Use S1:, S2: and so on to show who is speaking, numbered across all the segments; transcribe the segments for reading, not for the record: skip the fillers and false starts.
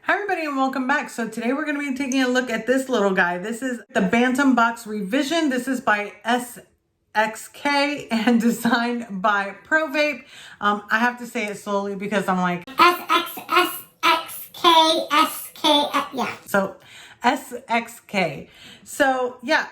S1: Hi everybody and welcome back. So today we're going to be taking a look at this little guy. This is the Bantam Box Revision. This is by SXK and designed by Vape. I have to say it slowly because I'm like
S2: SXK, yeah.
S1: So SXK. So yeah,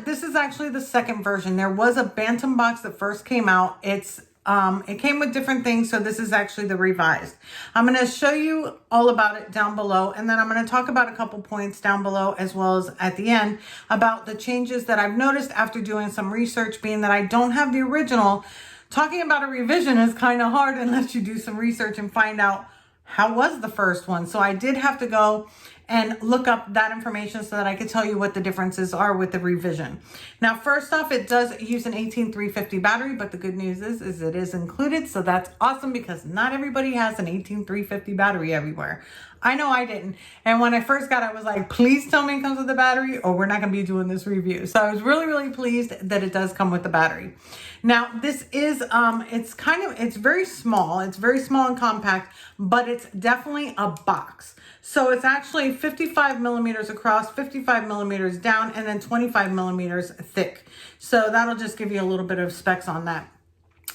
S1: this is actually the second version. There was a Bantam box that first came out. It came with different things, so this is actually the revised. I'm going to show you all about it down below, and then I'm going to talk about a couple points down below as well as at the end about the changes that I've noticed after doing some research, being that I don't have the original. Talking about a revision is kind of hard unless you do some research and find out how was the first one. So I did have to go and look up that information so that I could tell you what the differences are with the revision. Now, first off, it does use an 18350 battery, but the good news is it is included. So that's awesome because not everybody has an 18350 battery everywhere. I know I didn't. And when I first got it, I was like, please tell me it comes with the battery or we're not going to be doing this review. So I was really, really pleased that it does come with the battery. Now, this is, it's very small. It's very small and compact, but it's definitely a box. So it's actually 55 millimeters across, 55 millimeters down, and then 25 millimeters thick. So that'll just give you a little bit of specs on that.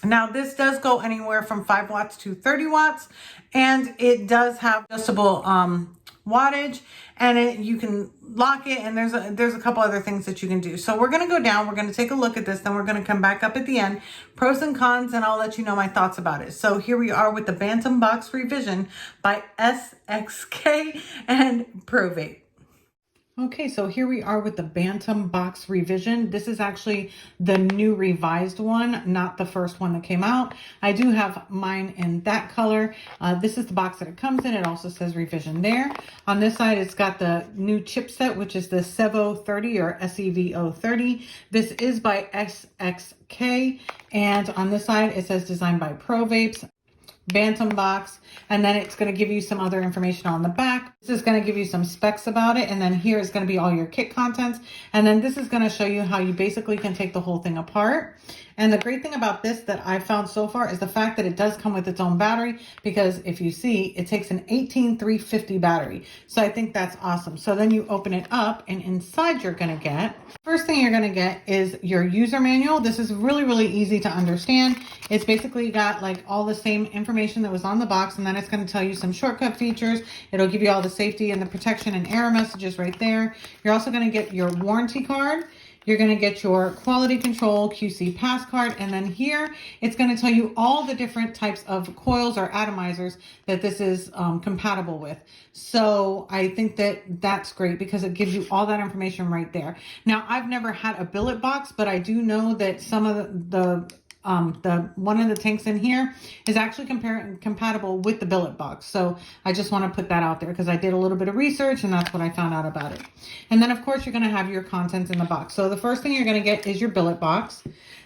S1: Now, this does go anywhere from 5 watts to 30 watts, and it does have adjustable wattage, and you can lock it, and there's a couple other things that you can do. So we're going to go down, we're going to take a look at this, then we're going to come back up at the end, pros and cons, and I'll let you know my thoughts about it. So here we are with the Bantam Box Revision by SXK and Vape. Okay, so here we are with the Bantam Box Revision. This is actually the new revised one, not the first one that came out. I do have mine in that color. This is the box that it comes in. It also says revision there. On this side, it's got the new chipset, which is the SEVO 30 or SEVO 30. This is by SXK. And on this side, it says designed by Vapes. Bantam box, and then it's going to give you some other information on the back. This is going to give you some specs about it, and then here is going to be all your kit contents, and then this is going to show you how you basically can take the whole thing apart. And the great thing about this that I found so far is the fact that it does come with its own battery, because if you see, it takes an 18350 battery. So I think that's awesome. So then you open it up, and inside you're going to get, first thing you're going to get is your user manual. This is really, really easy to understand. It's basically got like all the same information that was on the box, and then it's going to tell you some shortcut features. It'll give you all the safety and the protection and error messages right there. You're also going to get your warranty card. You're going to get your quality control QC pass card. And then here, it's going to tell you all the different types of coils or atomizers that this is compatible with. So I think that that's great because it gives you all that information right there. Now, I've never had a billet box, but I do know that some of the one of the tanks in here is actually compatible with the billet box. So I just want to put that out there because I did a little bit of research and that's what I found out about it. And then of course you're going to have your contents in the box. So the first thing you're going to get is your billet box.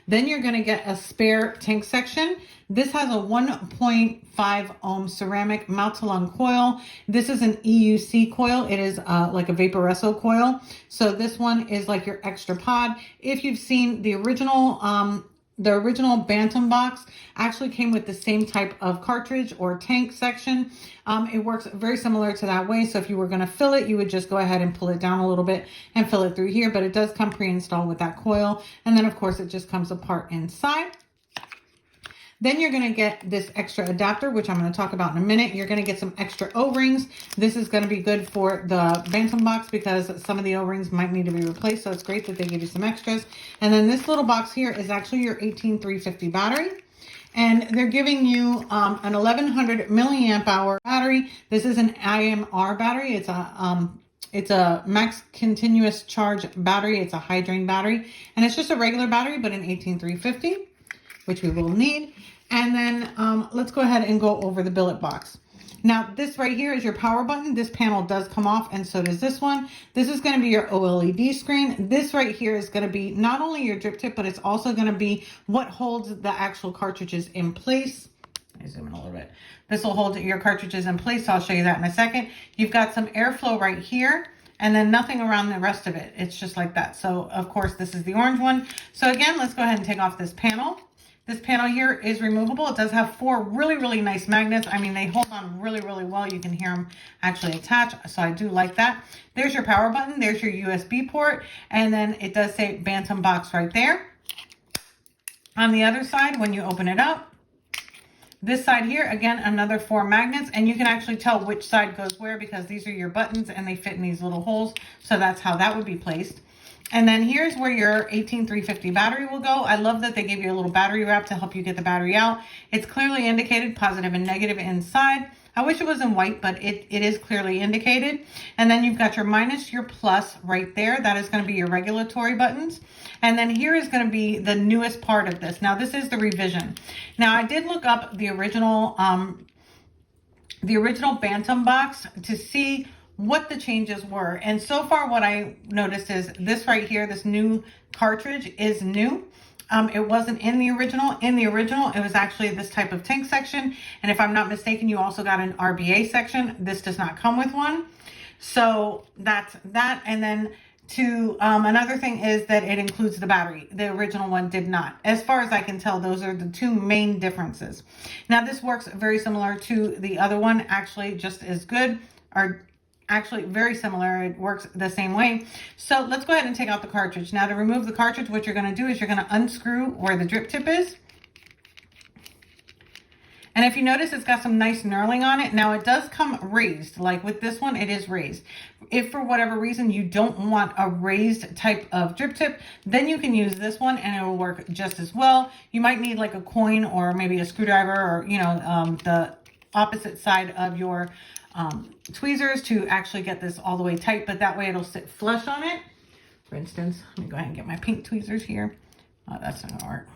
S1: Then you're going to get a spare tank section. This has a 1.5 ohm ceramic mouth to lung coil. This is an EUC coil. It is like a Vaporesso coil. So this one is like your extra pod. If you've seen the original Bantam box actually came with the same type of cartridge or tank section. It works very similar to that way. So if you were going to fill it, you would just go ahead and pull it down a little bit and fill it through here. But it does come pre-installed with that coil. And then of course it just comes apart inside. Then you're going to get this extra adapter, which I'm going to talk about in a minute. You're going to get some extra O-rings. This is going to be good for the Bantam box because some of the O-rings might need to be replaced. So it's great that they give you some extras. And then this little box here is actually your 18350 battery. And they're giving you an 1100 milliamp hour battery. This is an IMR battery. It's a max continuous charge battery. It's a high drain battery. And it's just a regular battery, but an 18350, which we will need. And then let's go ahead and go over the billet box. Now, this right here is your power button. This panel does come off, and so does this one. This is going to be your OLED screen. This right here is going to be not only your drip tip, but it's also going to be what holds the actual cartridges in place. Let me zoom in a little bit. This will hold your cartridges in place, so I'll show you that in a second. You've got some airflow right here, and then nothing around the rest of it. It's just like that. So, of course, this is the orange one. So, again, let's go ahead and take off this panel. This panel here is removable. It does have 4 really, really nice magnets. I mean, they hold on really, really well. You can hear them actually attach, so I do like that. There's your power button. There's your USB port, and then it does say Bantam box right there. On the other side, when you open it up, this side here, again, another 4 magnets, and you can actually tell which side goes where because these are your buttons and they fit in these little holes. So that's how that would be placed. And then here's where your 18350 battery will go. I love that they gave you a little battery wrap to help you get the battery out. It's clearly indicated positive and negative inside. I wish it was in white, but it is clearly indicated. And then you've got your minus, your plus right there. That is going to be your regulatory buttons. And then here is going to be the newest part of this. Now, this is the revision. Now, I did look up the original Bantam box to see what the changes were. And so far what I noticed is this right here, this new cartridge is new. It wasn't in the original. In the original, it was actually this type of tank section. And if I'm not mistaken, you also got an RBA section. This does not come with one. So that's that. And then another thing is that it includes the battery. The original one did not. As far as I can tell, those are the 2 main differences. Now this works very similar to the other one, actually just as good, or actually very similar. It works the same way. So let's go ahead and take out the cartridge. Now to remove the cartridge, what you're going to do is you're going to unscrew where the drip tip is. And if you notice, it's got some nice knurling on it. Now it does come raised, like with this one, it is raised. If for whatever reason you don't want a raised type of drip tip, then you can use this one and it will work just as well. You might need like a coin or maybe a screwdriver or, the opposite side of your tweezers to actually get this all the way tight, but that way it'll sit flush on it. For instance, let me go ahead and get my pink tweezers here. Oh, that's not gonna work.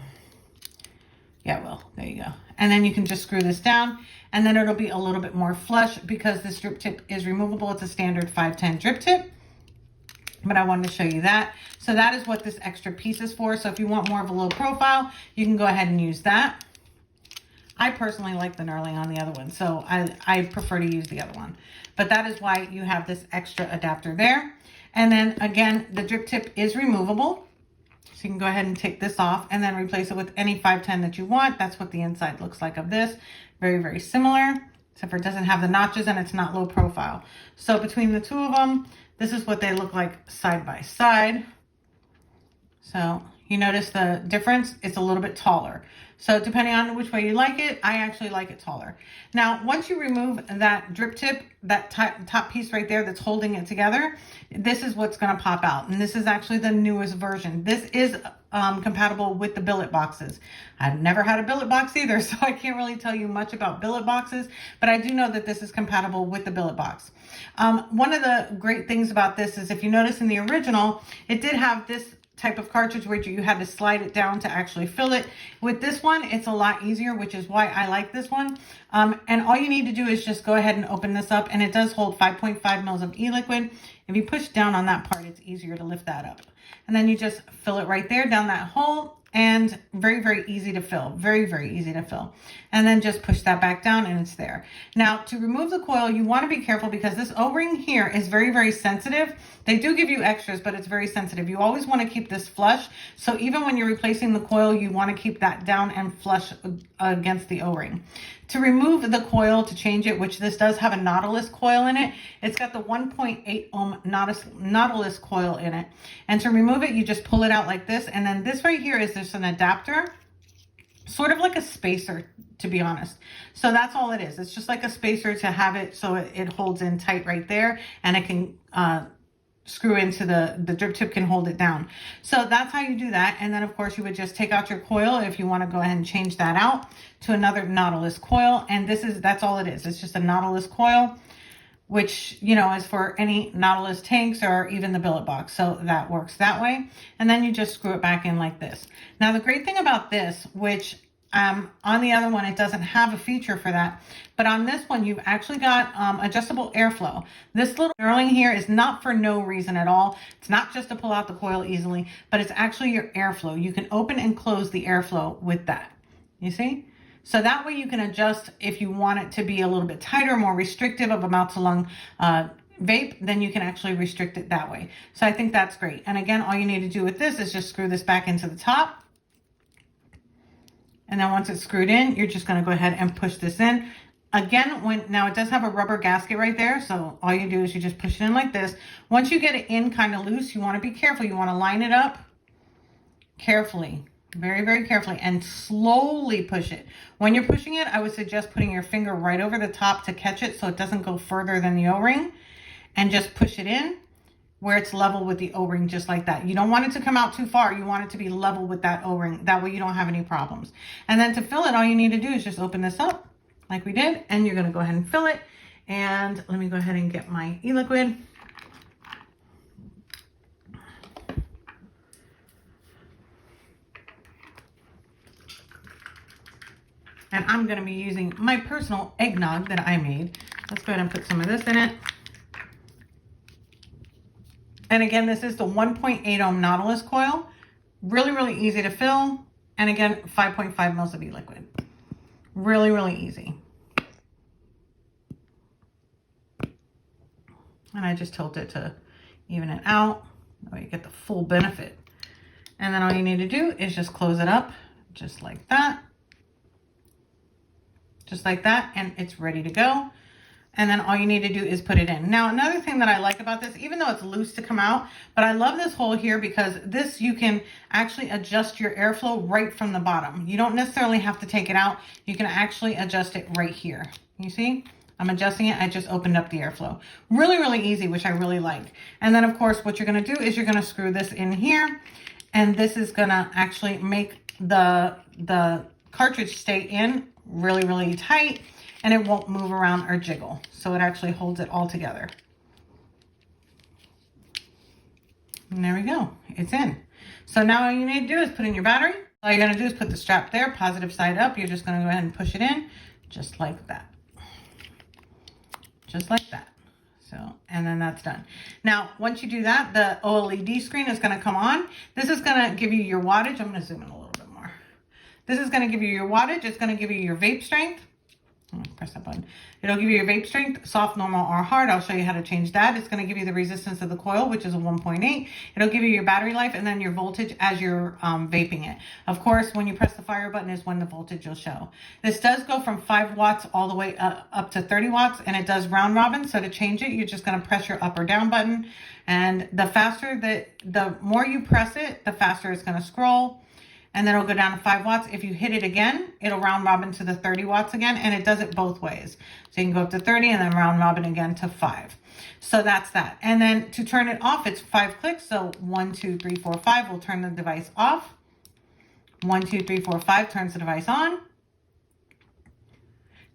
S1: Yeah, well, there you go. And then you can just screw this down and then it'll be a little bit more flush because this drip tip is removable. It's a standard 510 drip tip, but I wanted to show you that. So that is what this extra piece is for. So if you want more of a low profile, you can go ahead and use that. I personally like the knurling on the other one, so I prefer to use the other one. But that is why you have this extra adapter there. And then again, the drip tip is removable. So you can go ahead and take this off and then replace it with any 510 that you want. That's what the inside looks like of this. Very, very similar, except for it doesn't have the notches and it's not low profile. So between the 2 of them, this is what they look like side by side. So you notice the difference, it's a little bit taller. So depending on which way you like it, I actually like it taller. Now, once you remove that drip tip, that top piece right there that's holding it together, this is what's going to pop out. And this is actually the newest version. This is compatible with the billet boxes. I've never had a billet box either, so I can't really tell you much about billet boxes, but I do know that this is compatible with the billet box. One of the great things about this is if you notice in the original, it did have this type of cartridge where you had to slide it down to actually fill it. With this one, it's a lot easier, which is why I like this one. And all you need to do is just go ahead and open this up, and it does hold 5.5 mils of e-liquid. If you push down on that part, it's easier to lift that up. And then you just fill it right there down that hole, and very, very easy to fill. Very, very easy to fill. And then just push that back down and it's there. Now, to remove the coil, you want to be careful because this O-ring here is very, very sensitive. They do give you extras, but it's very sensitive. You always want to keep this flush. So even when you're replacing the coil, you want to keep that down and flush against the O-ring. To remove the coil, to change it, which this does have a Nautilus coil in it, it's got the 1.8 ohm Nautilus coil in it. And to remove it, you just pull it out like this. And then this right here is just an adapter, sort of like a spacer, to be honest. So that's all it is. It's just like a spacer to have it so it holds in tight right there, and it can screw into the drip tip can hold it down. So that's how you do that. And then of course you would just take out your coil if you want to go ahead and change that out to another Nautilus coil. And that's all it is. It's just a Nautilus coil, which, you know, is for any Nautilus tanks or even the billet box. So that works that way. And then you just screw it back in like this. Now, the great thing about this, which on the other one, it doesn't have a feature for that. But on this one, you've actually got adjustable airflow. This little knurling here is not for no reason at all. It's not just to pull out the coil easily, but it's actually your airflow. You can open and close the airflow with that. You see? So that way you can adjust if you want it to be a little bit tighter, more restrictive of a mouth to lung vape, then you can actually restrict it that way. So I think that's great. And again, all you need to do with this is just screw this back into the top. And then once it's screwed in, you're just going to go ahead and push this in. Again, now it does have a rubber gasket right there. So all you do is you just push it in like this. Once you get it in kind of loose, you want to be careful. You want to line it up carefully, very, very carefully, and slowly push it. When you're pushing it, I would suggest putting your finger right over the top to catch it so it doesn't go further than the O-ring, and just push it in where it's level with the O-ring, just like that. You don't want it to come out too far. You want it to be level with that O-ring. That way you don't have any problems. And then to fill it, all you need to do is just open this up like we did, and you're going to go ahead and fill it. And let me go ahead and get my e-liquid. And I'm going to be using my personal eggnog that I made. Let's go ahead and put some of this in it. And again, this is the 1.8 ohm Nautilus coil. Really, really easy to fill. And again, 5.5 mils of e-liquid. Really, really easy. And I just tilt it to even it out. That way you get the full benefit. And then all you need to do is just close it up just like that. Just like that, and it's ready to go. And then all you need to do is put it in. Now, another thing that I like about this, even though it's loose to come out, but I love this hole here because this, you can actually adjust your airflow right from the bottom. You don't necessarily have to take it out. You can actually adjust it right here. You see? I'm adjusting it. I just opened up the airflow. Really, really easy, which I really like. And then, of course, what you're going to do is you're going to screw this in here. And this is going to actually make the cartridge stay in really, really tight, and it won't move around or jiggle. So it actually holds it all together. And there we go. It's in. So now all you need to do is put in your battery. All you're going to do is put the strap there, positive side up. You're just going to go ahead and push it in just like that. Just like that. So, and then that's done. Now, once you do that, the OLED screen is going to come on. This is going to give you your wattage. I'm going to zoom in a little bit more. This is going to give you your wattage. It's going to give you your vape strength. Press that button. It'll give you your vape strength, soft, normal, or hard. I'll show you how to change that. It's going to give you the resistance of the coil, which is a 1.8. It'll give you your battery life and then your voltage as you're vaping it. Of course, when you press the fire button is when the voltage will show. This does go from 5 watts all the way up to 30 watts, and it does round robin. So to change it, you're just going to press your up or down button. And the more you press it, the faster it's going to scroll. And then it'll go down to 5 watts. If you hit it again, it'll round robin to the 30 watts again, and it does it both ways. So you can go up to 30 and then round robin again to 5. So that's that. And then to turn it off, it's 5 clicks. So 1, 2, 3, 4, 5 will turn the device off. 1, 2, 3, 4, 5 turns the device on.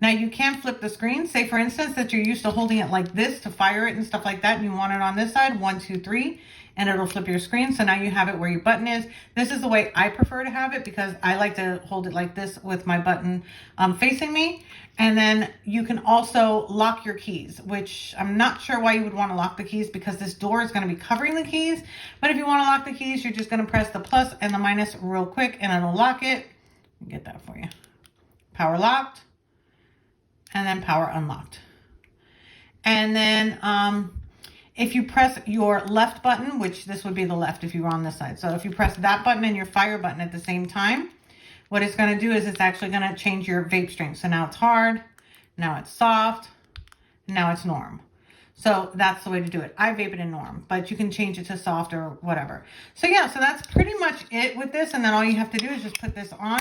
S1: Now you can flip the screen. Say for instance that you're used to holding it like this to fire it and stuff like that, and you want it on this side, 1, 2, 3, and it'll flip your screen. So now you have it where your button is. This is the way I prefer to have it because I like to hold it like this with my button facing me. And then you can also lock your keys, which I'm not sure why you would want to lock the keys because this door is going to be covering the keys. But if you want to lock the keys, you're just going to press the plus and the minus real quick and it'll lock it. I'll get that for you. Power locked. And then power unlocked. And then if you press your left button, which this would be the left if you were on this side. So if you press that button and your fire button at the same time, what it's going to do is it's actually going to change your vape strength. So now it's hard, now it's soft, now it's norm. So that's the way to do it. I vape it in norm, but you can change it to soft or whatever. So yeah, so that's pretty much it with this. And then all you have to do is just put this on.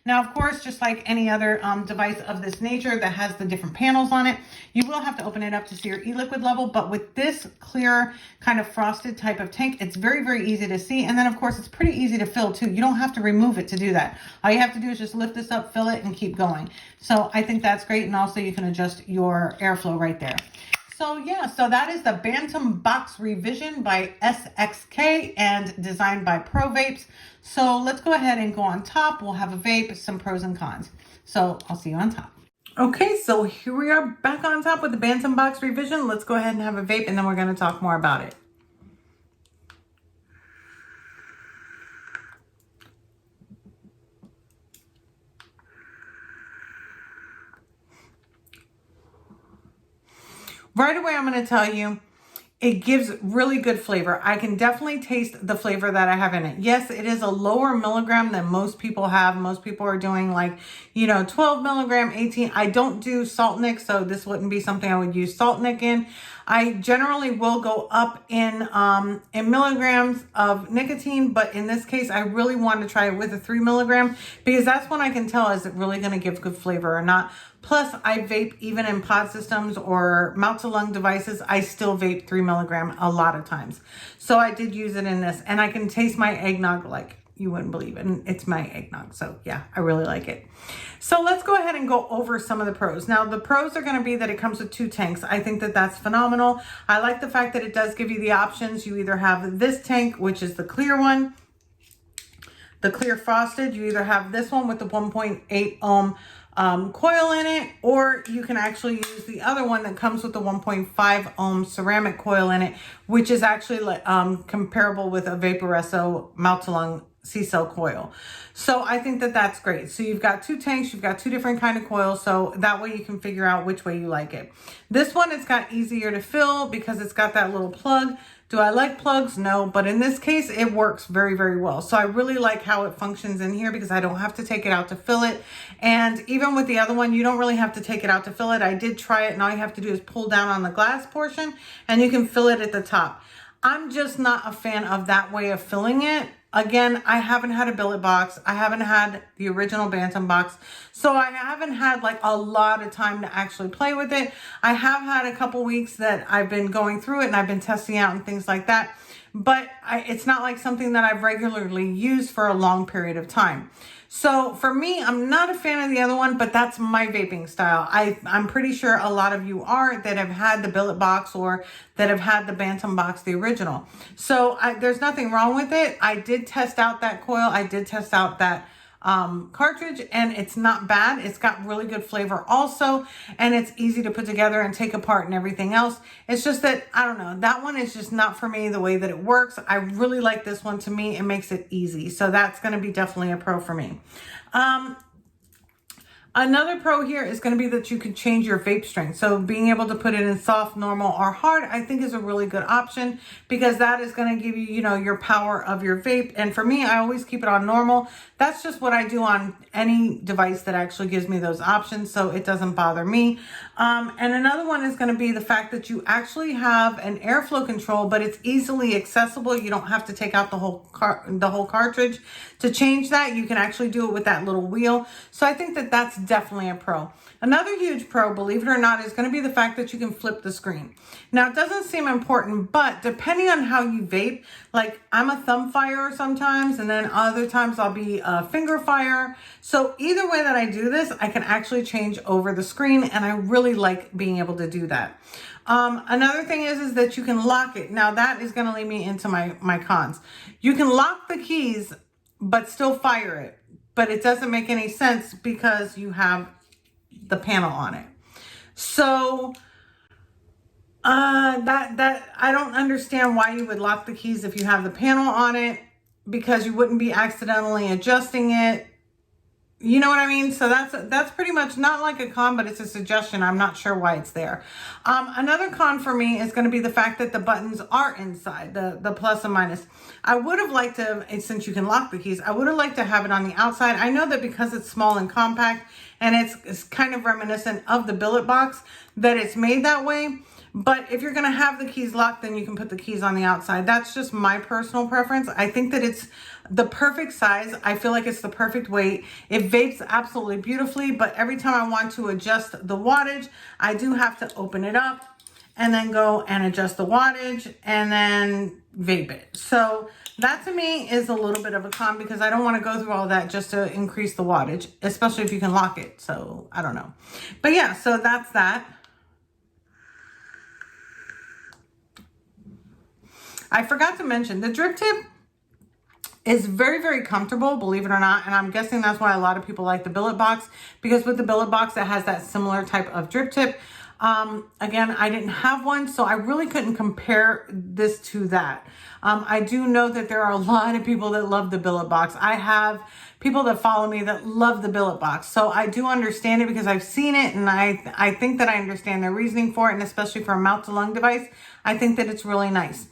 S1: Now, of course, just like any other device of this nature that has the different panels on it, you will have to open it up to see your e-liquid level. But with this clear kind of frosted type of tank, it's very, very easy to see. And then, of course, it's pretty easy to fill, too. You don't have to remove it to do that. All you have to do is just lift this up, fill it, and keep going. So I think that's great. And also, you can adjust your airflow right there. So yeah, so that is the Bantam Box Revision by SXK and designed by Pro Vapes. So let's go ahead and go on top. We'll have a vape, some pros and cons. So I'll see you on top. Okay, so here we are back on top with the Bantam Box Revision. Let's go ahead and have a vape and then we're going to talk more about it. Right away, I'm going to tell you, it gives really good flavor. I can definitely taste the flavor that I have in it. Yes, it is a lower milligram than most people have. Most people are doing like, 12 milligram, 18. I don't do salt nic, so this wouldn't be something I would use salt nic in. I generally will go up in milligrams of nicotine, but in this case, I really want to try it with a 3 milligram because that's when I can tell, is it really going to give good flavor or not. Plus, I vape even in pod systems or mouth to lung devices. I still vape 3 milligram a lot of times. So I did use it in this, and I can taste my eggnog like you wouldn't believe it. And it's my eggnog. So yeah, I really like it. So let's go ahead and go over some of the pros. Now, the pros are going to be that it comes with 2 tanks. I think that that's phenomenal. I like the fact that it does give you the options. You either have this tank, which is the clear one, the clear frosted. You either have this one with the 1.8 ohm coil in it, or you can actually use the other one that comes with the 1.5 ohm ceramic coil in it, which is actually comparable with a Vaporesso mouth to lung C-cell coil. So I think that that's great. So you've got 2 tanks, you've got 2 different kind of coils, so that way you can figure out which way you like it. This one, it's got easier to fill because it's got that little plug. Do I like plugs? No, but in this case, it works very, very well. So I really like how it functions in here because I don't have to take it out to fill it. And even with the other one, you don't really have to take it out to fill it. I did try it, and all you have to do is pull down on the glass portion and you can fill it at the top. I'm just not a fan of that way of filling it. Again, I haven't had a billet box. I haven't had the original Bantam box. So I haven't had like a lot of time to actually play with it. I have had a couple weeks that I've been going through it and I've been testing out and things like that. But it's not like something that I've regularly used for a long period of time. So for me, I'm not a fan of the other one, but that's my vaping style. I'm pretty sure a lot of you are that have had the billet box or that have had the Bantam box, the original. So there's nothing wrong with it. I did test out that coil. I did test out that cartridge, and it's not bad. It's got really good flavor also, and it's easy to put together and take apart and everything else. It's just that, I don't know, that one is just not for me the way that it works. I really like this one. To me, it makes it easy. So that's going to be definitely a pro for me. Another pro here is going to be that you can change your vape strength. So being able to put it in soft, normal, or hard, I think is a really good option because that is going to give you, your power of your vape. And for me, I always keep it on normal. That's just what I do on any device that actually gives me those options, so it doesn't bother me. And another one is going to be the fact that you actually have an airflow control, but it's easily accessible. You don't have to take out the whole cartridge to change that. You can actually do it with that little wheel. So I think that that's definitely a pro. Another huge pro, believe it or not, is going to be the fact that you can flip the screen. Now, it doesn't seem important, but depending on how you vape, like I'm a thumb fire sometimes, and then other times I'll be a finger fire. So either way that I do this, I can actually change over the screen, and I really like being able to do that. Another thing is that you can lock it. Now, that is going to lead me into my cons. You can lock the keys, but still fire it. But it doesn't make any sense because you have the panel on it. So that I don't understand why you would lock the keys if you have the panel on it, because you wouldn't be accidentally adjusting it. You know what I mean? So that's pretty much not like a con, but it's a suggestion. I'm not sure why it's there. Another con for me is going to be the fact that the buttons are inside, the plus and minus. I would have liked to, since you can lock the keys, I would have liked to have it on the outside. I know that because it's small and compact and it's kind of reminiscent of the billet box, that it's made that way. But if you're going to have the keys locked, then you can put the keys on the outside. That's just my personal preference. I think that it's the perfect size. I feel like it's the perfect weight. It vapes absolutely beautifully, but every time I want to adjust the wattage, I do have to open it up and then go and adjust the wattage and then vape it. So that to me is a little bit of a con because I don't want to go through all that just to increase the wattage, especially if you can lock it. So I don't know. But yeah, so that's that. I forgot to mention the drip tip is very, very comfortable, believe it or not. And I'm guessing that's why a lot of people like the billet box, because with the billet box, it has that similar type of drip tip. Again, I didn't have one, so I really couldn't compare this to that. I do know that there are a lot of people that love the billet box. I have people that follow me that love the billet box. So I do understand it because I've seen it, and I think that I understand their reasoning for it, and especially for a mouth to lung device, I think that it's really nice.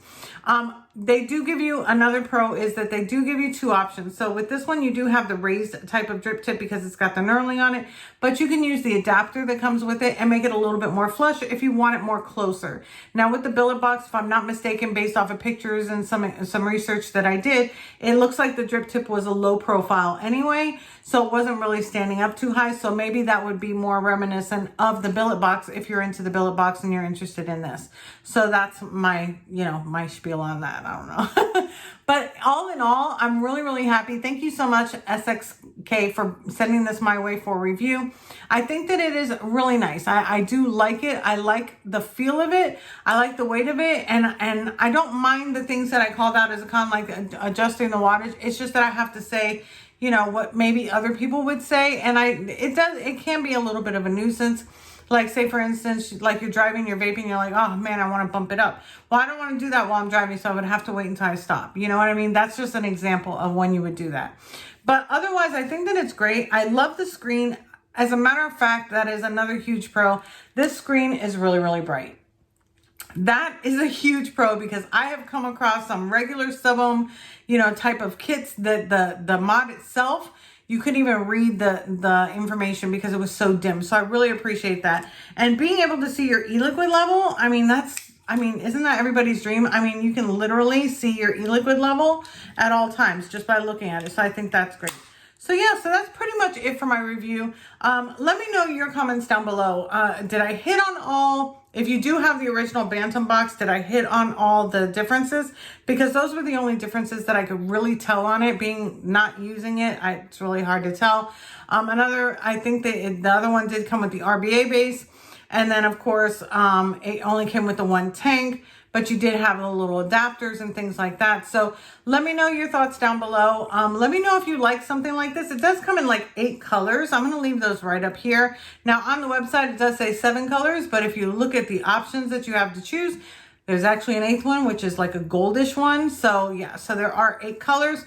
S1: They do give you, another pro is that they do give you two options. So with this one, you do have the raised type of drip tip because it's got the knurling on it, but you can use the adapter that comes with it and make it a little bit more flush if you want it more closer. Now with the billet box, if I'm not mistaken, based off of pictures and some research that I did, it looks like the drip tip was a low profile anyway, so it wasn't really standing up too high. So maybe that would be more reminiscent of the billet box if you're into the billet box and you're interested in this. So that's my, my spiel on that. I don't know. But all in all, I'm really, really happy. Thank you so much, SXK, for sending this my way for review. I think that it is really nice. I do like it. I like the feel of it. I like the weight of it. And I don't mind the things that I called out as a con, like adjusting the wattage. It's just that I have to say, what maybe other people would say. And it can be a little bit of a nuisance. Like say for instance, like you're driving, you're vaping, you're like, oh man, I want to bump it up. Well, I don't want to do that while I'm driving, so I would have to wait until I stop. You know what I mean? That's just an example of when you would do that. But otherwise, I think that it's great. I love the screen. As a matter of fact, that is another huge pro. This screen is really, really bright. That is a huge pro because I have come across some regular sub-ohm, type of kits that the mod itself, you couldn't even read the information because it was so dim. So I really appreciate that. And being able to see your e-liquid level, isn't that everybody's dream? You can literally see your e-liquid level at all times just by looking at it. So I think that's great. So yeah, so that's pretty much it for my review. Let me know your comments down below. Did I hit on all? If you do have the original Bantam box, did I hit on all the differences? Because those were the only differences that I could really tell on it, being not using it. It's really hard to tell. I think the other one did come with the RBA base. And then of course, it only came with the one tank, but you did have the little adapters and things like that. So let me know your thoughts down below. Let me know if you like something like this. It does come in like 8 colors. I'm going to leave those right up here. Now on the website, it does say 7 colors, but if you look at the options that you have to choose, there's actually an 8th one, which is like a goldish one. So yeah, so there are 8 colors.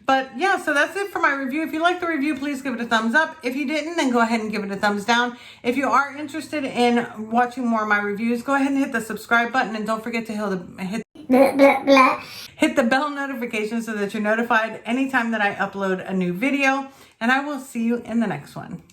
S1: But yeah, so that's it for my review. If you liked the review, please give it a thumbs up. If you didn't, then go ahead and give it a thumbs down. If you are interested in watching more of my reviews, go ahead and hit the subscribe button, and don't forget to hit the bell notification so that you're notified anytime that I upload a new video. And I will see you in the next one.